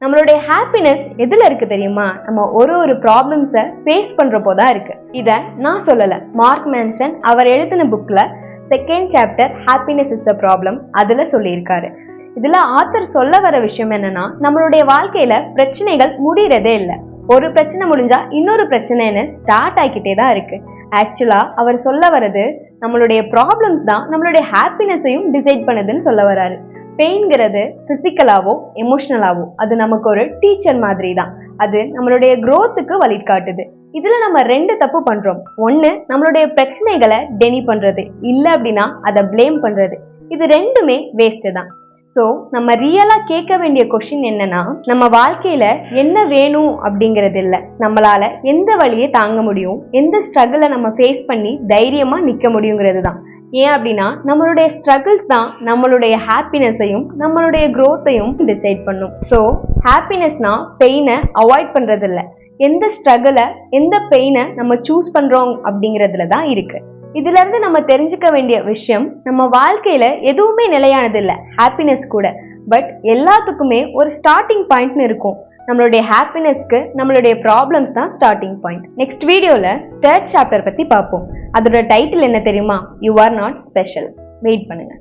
நம்மளுடைய ஹாப்பினஸ் எதுல இருக்கு தெரியுமா? நம்ம ஒரு ப்ராப்ளம்ஸை ஃபேஸ் பண்றப்போ தான் இருக்கு. இதை நான் சொல்லல, மார்க் மேன்சன் அவர் எழுதின புக்ல second chapter happiness is the problem அதுல சொல்லியிருக்காரு. இதுல ஆத்தர் சொல்ல வர விஷயம் என்னன்னா, நம்மளுடைய வாழ்க்கையில பிரச்சனைகள் முடியறதே இல்லை. ஒரு பிரச்சனை முடிஞ்சா இன்னொரு பிரச்சனைன்னு ஸ்டார்ட் ஆகிக்கிட்டே தான் இருக்கு. ஆக்சுவலா அவர் சொல்ல வர்றது, நம்மளுடைய ப்ராப்ளம்ஸ் தான் நம்மளுடைய ஹாப்பினஸையும் டிசைட் பண்ணுதுன்னு சொல்ல வராரு. பெயின்ங்கிறது பிசிக்கலாவோ எமோஷனலாவோ அது நமக்கு ஒரு டீச்சர் மாதிரி தான். அது நம்மளுடைய growthக்கு வழிகாட்டுது. இதுல நம்ம 2 தப்பு பண்றோம். ஒண்ணு, நம்மளுடைய பிரச்சனைகளை டெனி பண்றது, இல்ல அப்படின்னா அதை பிளேம் பண்றது. இது ரெண்டுமே வேஸ்ட் தான். ஸோ நம்ம ரியலா கேட்க வேண்டிய கொஸ்டின் என்னன்னா, நம்ம வாழ்க்கையில என்ன வேணும் அப்படிங்கிறது இல்லை, நம்மளால எந்த வழியை தாங்க முடியும், எந்த ஸ்ட்ரகிளை நம்ம ஃபேஸ் பண்ணி தைரியமா நிக்க முடியுங்கிறது தான். ஏன் அப்படின்னா நம்மளுடைய ஸ்ட்ரகிள்ஸ் தான் நம்மளுடைய ஹாப்பினஸையும் நம்மளுடைய growthையும் டிசைட் பண்ணும். ஸோ ஹாப்பினஸ்னா பெயினை அவாய்ட் பண்றது இல்லை, எந்த ஸ்ட்ரகிளை எந்த பெயினை நம்ம சூஸ் பண்றோம் அப்படிங்கிறதுல தான் இருக்கு. இதுல இருந்து நம்ம தெரிஞ்சுக்க வேண்டிய விஷயம், நம்ம வாழ்க்கையில எதுவுமே நிலையானது இல்லை, ஹாப்பினஸ் கூட. பட் எல்லாத்துக்குமே ஒரு ஸ்டார்டிங் பாயிண்ட்னு இருக்கும். நம்மளுடைய ஹாப்பினஸ்க்கு நம்மளுடைய ப்ராப்ளம்ஸ் தான் ஸ்டார்டிங் பாயிண்ட். நெக்ஸ்ட் வீடியோல 3rd சாப்டர் பத்தி பார்ப்போம். அதோட டைட்டில் என்ன தெரியுமா? You are not special. Wait பண்ணுங்க.